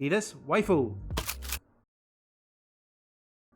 See this? Waifu.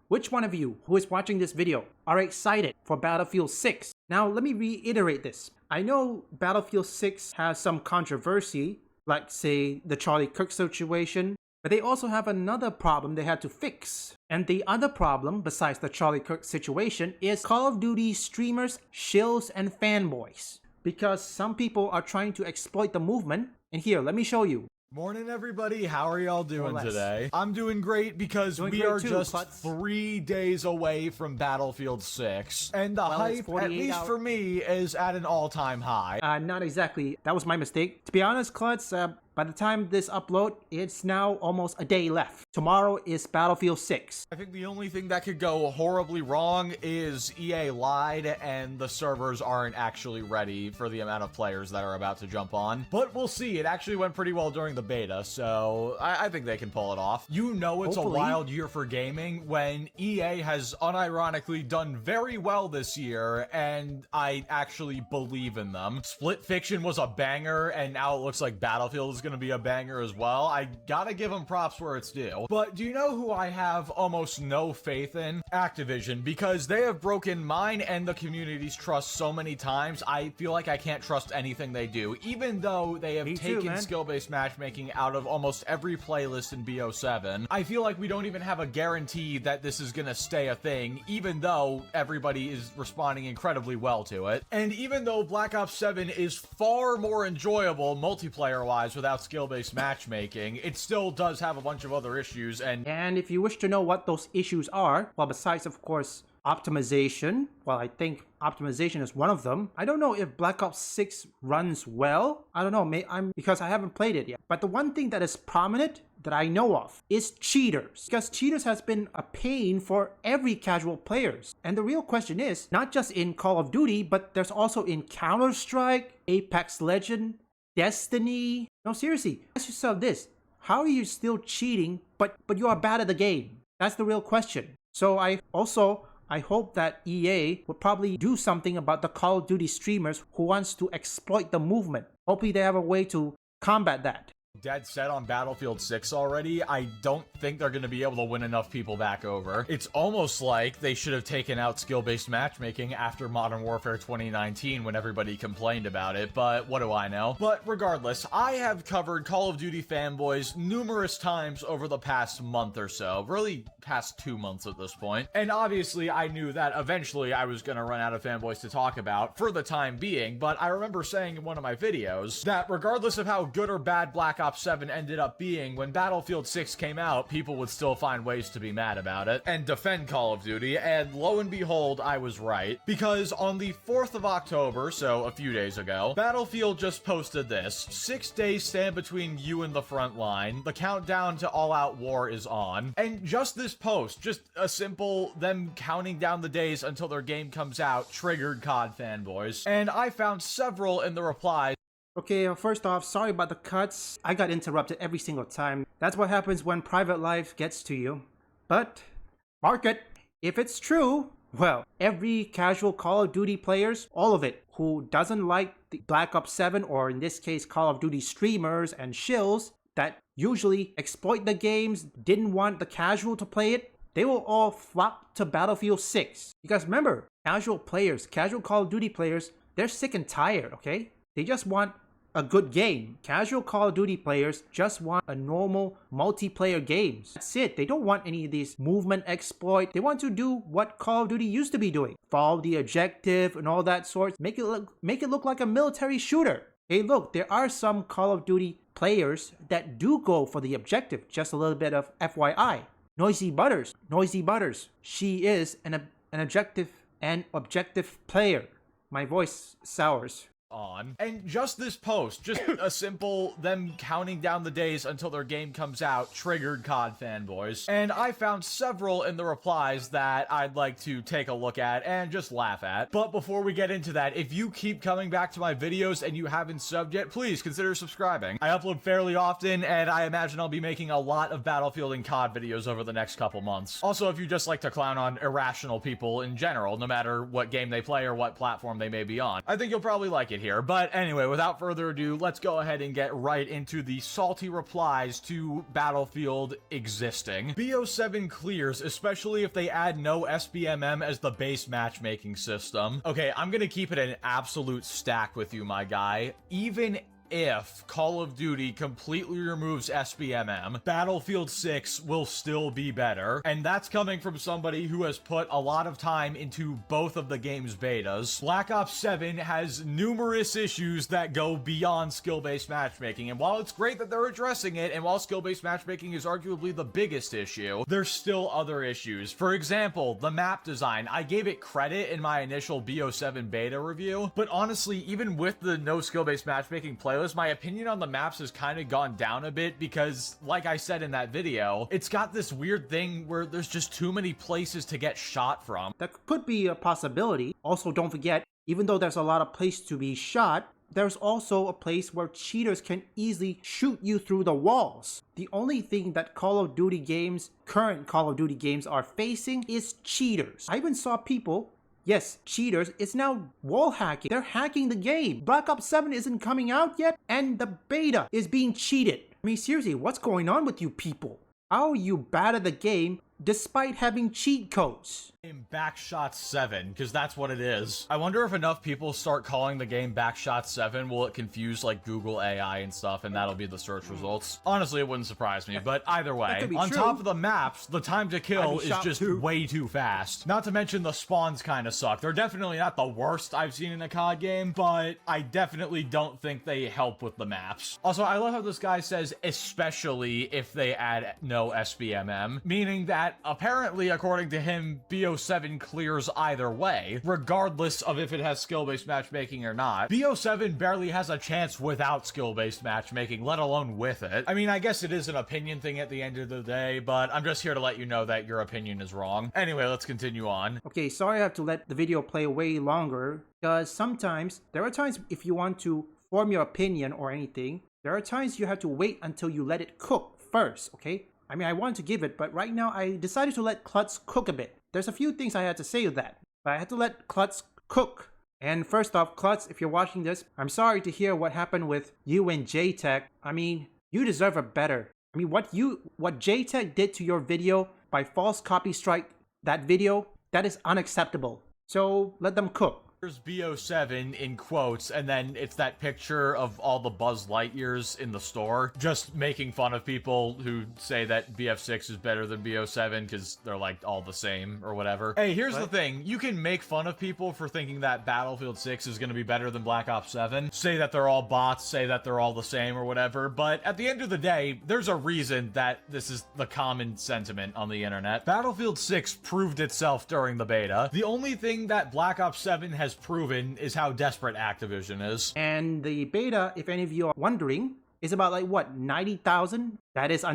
Which one of you who is watching this video are excited for Battlefield 6? Now, let me reiterate this. I know Battlefield 6 has some controversy, like say the Charlie Kirk situation, but they also have another problem they had to fix. And the other problem, besides the Charlie Kirk situation, is Call of Duty streamers, shills, and fanboys. Because some people are trying to exploit the movement, and here, let me show you. Morning, everybody. How are y'all doing today? I'm doing great because we are just 3 days away from Battlefield 6. And the hype, at least for me, is at an all-time high. Not exactly. That was my mistake. To be honest, Klutz, by the time this upload, it's now almost a day left. Tomorrow is Battlefield 6. I think the only thing that could go horribly wrong is EA lied and the servers aren't actually ready for the amount of players that are about to jump on. But we'll see. It actually went pretty well during the beta, so I think they can pull it off. You know it's Hopefully. A wild year for gaming when EA has unironically done very well this year, and I actually believe in them. Split Fiction was a banger, and now it looks like Battlefield is going to be a banger as well. I gotta give them props where it's due. But do you know who I have almost no faith in? Activision, because they have broken mine and the community's trust so many times. I feel like I can't trust anything they do, even though they have taken skill-based matchmaking out of almost every playlist in BO7. I feel like we don't even have a guarantee that this is gonna stay a thing, even though everybody is responding incredibly well to it. And even though Black Ops 7 is far more enjoyable multiplayer-wise without skill-based matchmaking, it still does have a bunch of other issues. And if you wish to know what those issues are, well, besides of course optimization, well, I think optimization is one of them. I don't know if Black Ops 6 runs well. I don't know, because I haven't played it yet. But the one thing that is prominent that I know of is cheaters, because cheaters has been a pain for every casual players. And the real question is not just in Call of Duty, but there's also in Counter-Strike, Apex Legends, Destiny. No, seriously, ask yourself this. How are you still cheating, but you are bad at the game? That's the real question. So I hope that EA will probably do something about the Call of Duty streamers who wants to exploit the movement. Hopefully they have a way to combat that. Dead set on Battlefield 6 already. I don't think they're going to be able to win enough people back over. It's almost like they should have taken out skill-based matchmaking after Modern Warfare 2019 when everybody complained about it, but what do I know? But regardless, I have covered Call of Duty fanboys numerous times over the past month or so, really past 2 months at this point, and obviously I knew that eventually I was going to run out of fanboys to talk about for the time being, but I remember saying in one of my videos that regardless of how good or bad Black Ops 7 ended up being, when Battlefield 6 came out, people would still find ways to be mad about it and defend Call of Duty, and lo and behold, I was right. Because on the 4th of October, so a few days ago, Battlefield just posted this: 6 days stand between you and the front line. The countdown to all-out war is on. And just this post, just a simple them counting down the days until their game comes out, triggered COD fanboys. And I found several in the replies. Okay, first off, sorry about the cuts. I got interrupted every single time. That's what happens when private life gets to you. But, mark it. If it's true, well, every casual Call of Duty players, all of it, who doesn't like the Black Ops 7, or in this case Call of Duty streamers and shills that usually exploit the games, didn't want the casual to play it, they will all flock to Battlefield 6. Because remember, casual players, casual Call of Duty players, they're sick and tired, okay? They just want a good game. Casual Call of Duty players just want a normal multiplayer games. That's it. They don't want any of these movement exploit. They want to do what Call of Duty used to be doing. Follow the objective and all that sort. Make it look like a military shooter. Hey, look, there are some Call of Duty players that do go for the objective. Just a little bit of FYI. Noisy Butters. She is an objective player. My voice sours. On. And just this post, just a simple them counting down the days until their game comes out, triggered COD fanboys. And I found several in the replies that I'd like to take a look at and just laugh at. But before we get into that, if you keep coming back to my videos and you haven't subbed yet, please consider subscribing. I upload fairly often, and I imagine I'll be making a lot of Battlefield and COD videos over the next couple months. Also, if you just like to clown on irrational people in general, no matter what game they play or what platform they may be on, I think you'll probably like it. it here. But anyway, without further ado, let's go ahead and get right into the salty replies to Battlefield existing. BO7 clears, especially if they add no SBMM as the base matchmaking system. Okay, I'm gonna keep it an absolute stack with you, my guy. Even if Call of Duty completely removes SBMM, Battlefield 6 will still be better. And that's coming from somebody who has put a lot of time into both of the game's betas. Black Ops 7 has numerous issues that go beyond skill-based matchmaking. And while it's great that they're addressing it, and while skill-based matchmaking is arguably the biggest issue, there's still other issues. For example, the map design. I gave it credit in my initial BO7 beta review, but honestly, even with the no skill-based matchmaking playlist, my opinion on the maps has kind of gone down a bit because, like I said in that video, it's got this weird thing where there's just too many places to get shot from. That could be a possibility. Also, don't forget, even though there's a lot of places to be shot, there's also a place where cheaters can easily shoot you through the walls. The only thing that current Call of Duty games are facing is cheaters. I even saw people, yes, cheaters, it's now wall hacking. They're hacking the game. Black Ops 7 isn't coming out yet, and the beta is being cheated. I mean, seriously, what's going on with you people? How are you bad at the game despite having cheat codes? Backshot 7, because that's what it is. I wonder if enough people start calling the game Backshot 7, will it confuse like Google AI and stuff, and that'll be the search results? Honestly, it wouldn't surprise me, but either way, on top of the maps, the time to kill is just way too fast. Not to mention the spawns kind of suck. They're definitely not the worst I've seen in a COD game, but I definitely don't think they help with the maps. Also, I love how this guy says, especially if they add no SBMM, meaning that apparently, according to him, BO7 clears either way, regardless of if it has skill-based matchmaking or not. BO7 barely has a chance without skill-based matchmaking, let alone with it. I mean, I guess it is an opinion thing at the end of the day, but I'm just here to let you know that your opinion is wrong. Anyway, let's continue on. Okay, sorry I have to let the video play way longer, because there are times if you want to form your opinion or anything, there are times you have to wait until you let it cook first, okay? I mean, I wanted to give it, but right now I decided to let Klutz cook a bit. There's a few things I had to say to that, but I had to let Klutz cook. And first off, Klutz, if you're watching this, I'm sorry to hear what happened with you and JTech. I mean, you deserve a better. I mean, what JTech did to your video by false copy strike that video, that is unacceptable. So let them cook. There's BO7 in quotes, and then it's that picture of all the Buzz Lightyears in the store, just making fun of people who say that BF6 is better than BO7 because they're like all the same or whatever. Hey, here's the thing. You can make fun of people for thinking that Battlefield 6 is going to be better than Black Ops 7, say that they're all bots, say that they're all the same or whatever, but at the end of the day, there's a reason that this is the common sentiment on the internet. Battlefield 6 proved itself during the beta. The only thing that Black Ops 7 has proven is how desperate Activision is. And the beta, if any of you are wondering, is about like what, 90,000? That is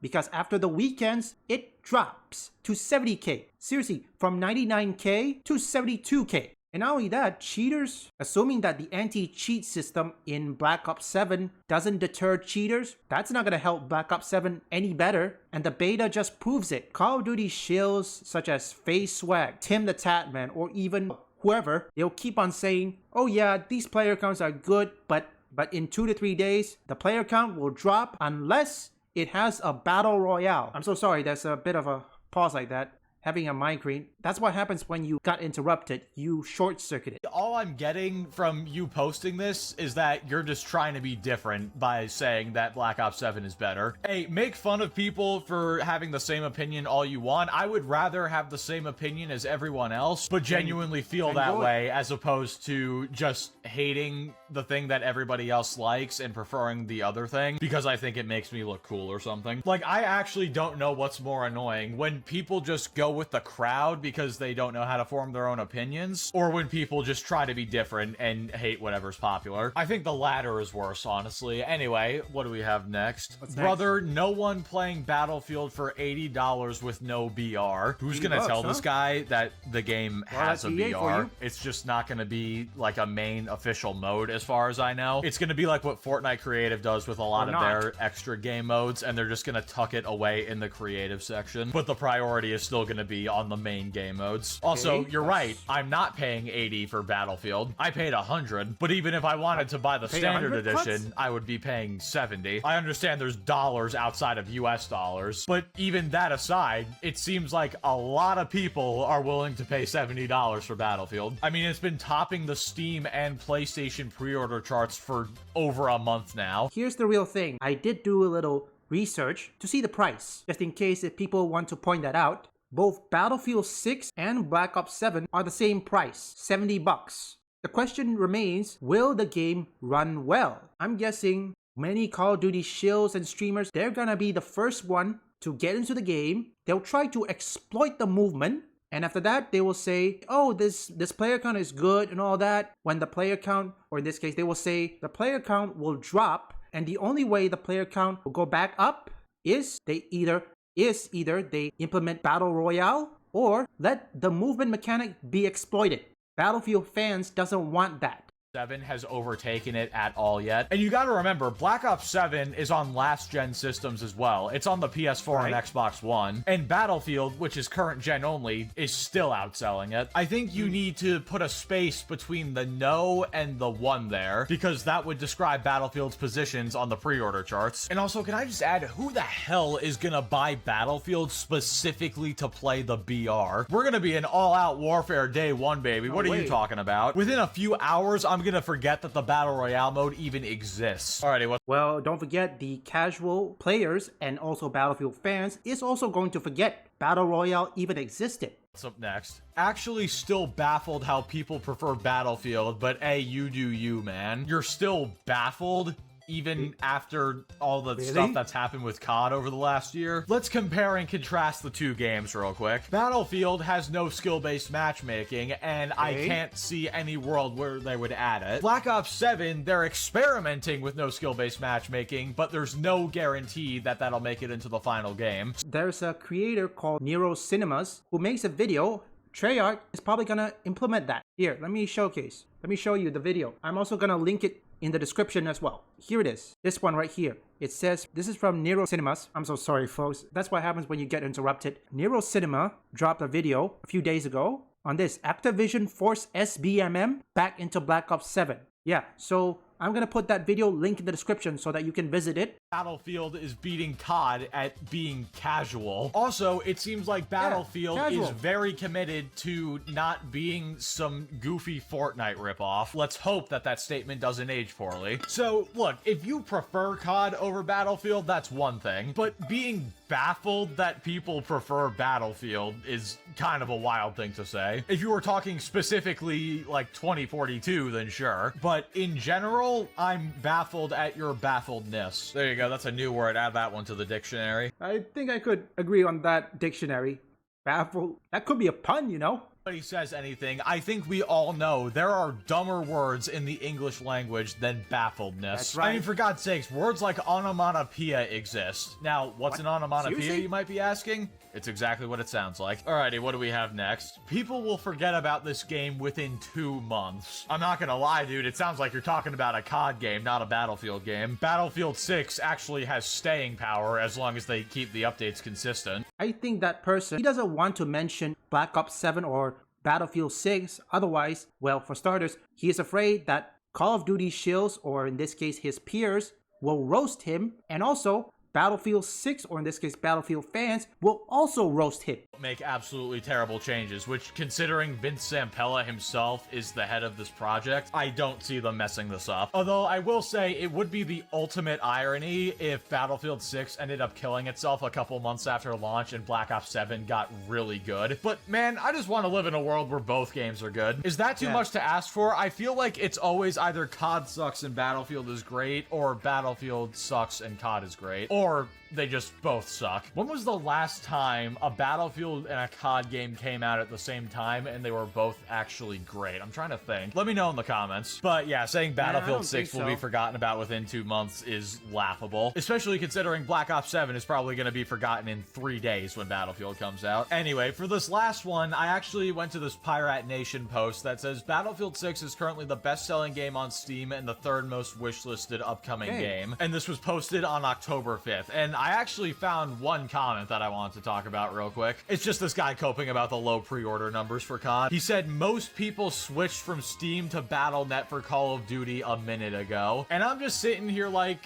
because after the weekends, it drops to 70k. Seriously, from 99k to 72k. And not only that, cheaters, assuming that the anti-cheat system in Black Ops 7 doesn't deter cheaters, that's not gonna help Black Ops 7 any better, and the beta just proves it. Call of Duty shills such as Face Swag, Tim the Tatman, or even whoever, they'll keep on saying, oh yeah, these player counts are good, but in 2 to 3 days, the player count will drop unless it has a battle royale. I'm so sorry, there's a bit of a pause like that. Having a migraine. That's what happens when you got interrupted. You short-circuited. All I'm getting from you posting this is that you're just trying to be different by saying that Black Ops 7 is better. Hey, make fun of people for having the same opinion all you want. I would rather have the same opinion as everyone else, but genuinely feel that way as opposed to just hating the thing that everybody else likes and preferring the other thing because I think it makes me look cool or something. Like, I actually don't know what's more annoying, when people just go with the crowd because they don't know how to form their own opinions, or when people just try to be different and hate whatever's popular. I think the latter is worse, honestly. Anyway, what do we have next? Brother, no one playing Battlefield for $80 with no BR. Who's gonna tell this guy that the game has a BR? It's just not gonna be like a main official mode as far as I know. It's gonna be like what Fortnite Creative does with a lot of their extra game modes, and they're just gonna tuck it away in the creative section. But the priority is still gonna be on the main game modes. Also, you're right. I'm not paying $80 for Battlefield. I paid $100, but even if I wanted to buy the standard 100 edition, cuts? I would be paying $70. I understand there's dollars outside of US dollars, but even that aside, it seems like a lot of people are willing to pay $70 for Battlefield. I mean, it's been topping the Steam and PlayStation pre-order charts for over a month now. Here's the real thing. I did do a little research to see the price, just in case if people want to point that out. Both Battlefield 6 and Black Ops 7 are the same price, $70. The question remains, will the game run well? I'm guessing many Call of Duty shills and streamers, they're gonna be the first one to get into the game. They'll try to exploit the movement, and after that, they will say, oh, this player count is good and all that. When the player count, or in this case, they will say the player count will drop, and the only way the player count will go back up is either they implement Battle Royale or let the movement mechanic be exploited. Battlefield fans doesn't want that. 7 has overtaken it at all yet. And you gotta remember, Black Ops 7 is on last-gen systems as well. It's on the PS4 and Xbox One. And Battlefield, which is current-gen only, is still outselling it. I think you need to put a space between the no and the 1 there, because that would describe Battlefield's positions on the pre-order charts. And also, can I just add, who the hell is gonna buy Battlefield specifically to play the BR? We're gonna be in all-out warfare day 1, baby. What are you talking about? Within a few hours, I'm gonna forget that the Battle Royale mode even exists. Alrighty, Well, don't forget the casual players and also Battlefield fans is also going to forget Battle Royale even existed. what's up next? Actually still baffled how people prefer Battlefield, but hey, you do you, man. You're still baffled? Even after all the stuff that's happened with COD over the last year? Let's compare and contrast the two games real quick. Battlefield has no skill-based matchmaking, and I can't see any world where they would add it. Black Ops 7, they're experimenting with no skill-based matchmaking, but there's no guarantee that that'll make it into the final game. There's a creator called Nero Cinemas who makes a video. Treyarch is probably gonna implement that. Here, let me show you the video. I'm also gonna link it in the description as well. Here it is. This one right here. It says, this is from Nero Cinemas. I'm so sorry, folks. That's what happens when you get interrupted. Nero Cinema dropped a video a few days ago on this. Activision Force SBMM back into Black Ops 7. Yeah, so I'm gonna put that video link in the description so that you can visit it. Battlefield is beating COD at being casual. Also, it seems like Battlefield is very committed to not being some goofy Fortnite ripoff. Let's hope that that statement doesn't age poorly. So, look, if you prefer COD over Battlefield, that's one thing. But being baffled that people prefer Battlefield is kind of a wild thing to say. If you were talking specifically like 2042, then sure. But in general, I'm baffled at your baffledness. There you go. That's a new word. Add that one to the dictionary. I think I could agree on that dictionary. Baffled. That could be a pun, you know? Nobody says anything. I think we all know there are dumber words in the English language than baffledness. That's right. I mean, for God's sakes, words like onomatopoeia exist. Now, what's an onomatopoeia, Seriously? you might be asking? It's exactly what it sounds like. Alrighty, what do we have next? People will forget about this game within 2 months. I'm not gonna lie, dude, it sounds like you're talking about a COD game, not a Battlefield game. Battlefield 6 actually has staying power as long as they keep the updates consistent. I think that person, he doesn't want to mention Black Ops 7 or Battlefield 6. Otherwise, well, for starters, he is afraid that Call of Duty shills, or in this case his peers, will roast him, and also Battlefield 6, or in this case Battlefield fans, will also roast him. Make absolutely terrible changes, which, considering Vince Zampella himself is the head of this project, I don't see them messing this up. Although I will say it would be the ultimate irony if Battlefield 6 ended up killing itself a couple months after launch and Black Ops 7 got really good. But man, I just want to live in a world where both games are good. Is that too much to ask for? I feel like it's always either COD sucks and Battlefield is great, or Battlefield sucks and COD is great. Or they just both suck. When was the last time a Battlefield and a COD game came out at the same time and they were both actually great? I'm trying to think. Let me know in the comments. But yeah, saying Battlefield 6 will be forgotten about within 2 months is laughable. Especially considering Black Ops 7 is probably going to be forgotten in 3 days when Battlefield comes out. Anyway, for this last one, I actually went to this Pirate Nation post that says Battlefield 6 is currently the best-selling game on Steam and the 3rd most wishlisted upcoming game. And this was posted on October 5th. 5th. And I actually found one comment that I wanted to talk about real quick. It's just this guy coping about the low pre-order numbers for COD. He said most people switched from Steam to Battle.net for Call of Duty a minute ago. And I'm just sitting here like,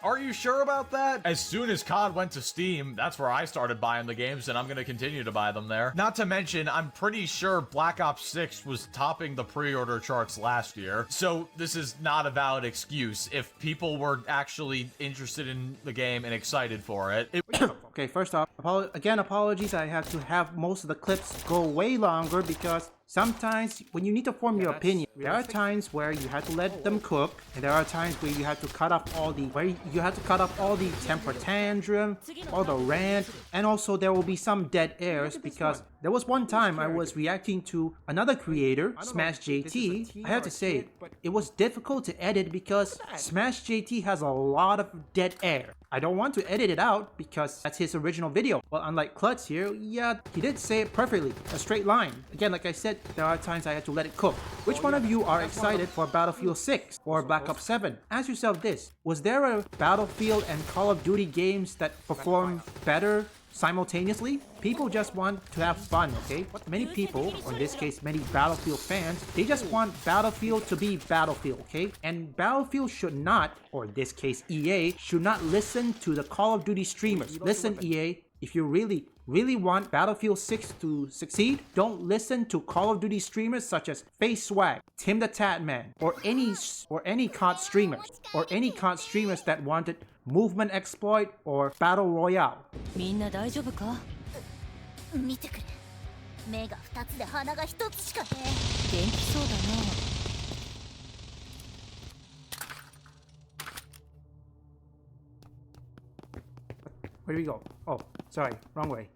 are you sure about that? As soon as COD went to Steam, that's where I started buying the games, and I'm going to continue to buy them there. Not to mention, I'm pretty sure Black Ops 6 was topping the pre-order charts last year, so this is not a valid excuse. If people were actually interested in the game and excited for it, Okay, first off, apologies. I have to have most of the clips go way longer because sometimes when you need to form your opinion, there are times where you have to let them cook, and there are times where you have to cut off all the temper tantrum, all the rant, and also there will be some dead airs because there was one time I was reacting to another creator, Smash JT. I have to say, it was difficult to edit because Smash JT has a lot of dead air. I don't want to edit it out because that's his original video. Well, unlike Klutz here, yeah, he did say it perfectly, a straight line. Again, like I said, there are times I had to let it cook. Which one of you are excited for Battlefield 6 or Black Ops 7? Ask yourself this, was there a Battlefield and Call of Duty games that perform better simultaneously? People just want to have fun, okay? Many people, or in this case many Battlefield fans, they just want Battlefield to be Battlefield, okay? And Battlefield should not, or in this case EA, should not listen to the Call of Duty streamers. Listen EA, if you really want Battlefield 6 to succeed, don't listen to Call of Duty streamers such as Face Swag, Tim the Tatman, or any COD streamers, that wanted movement exploit or battle royale. みんな大丈夫か？見てくれ。目が2つで鼻が1つしかねえ。元気そうだな。Where do we go? Oh, sorry, wrong way.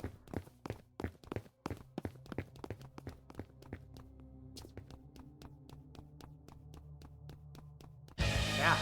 Yeah.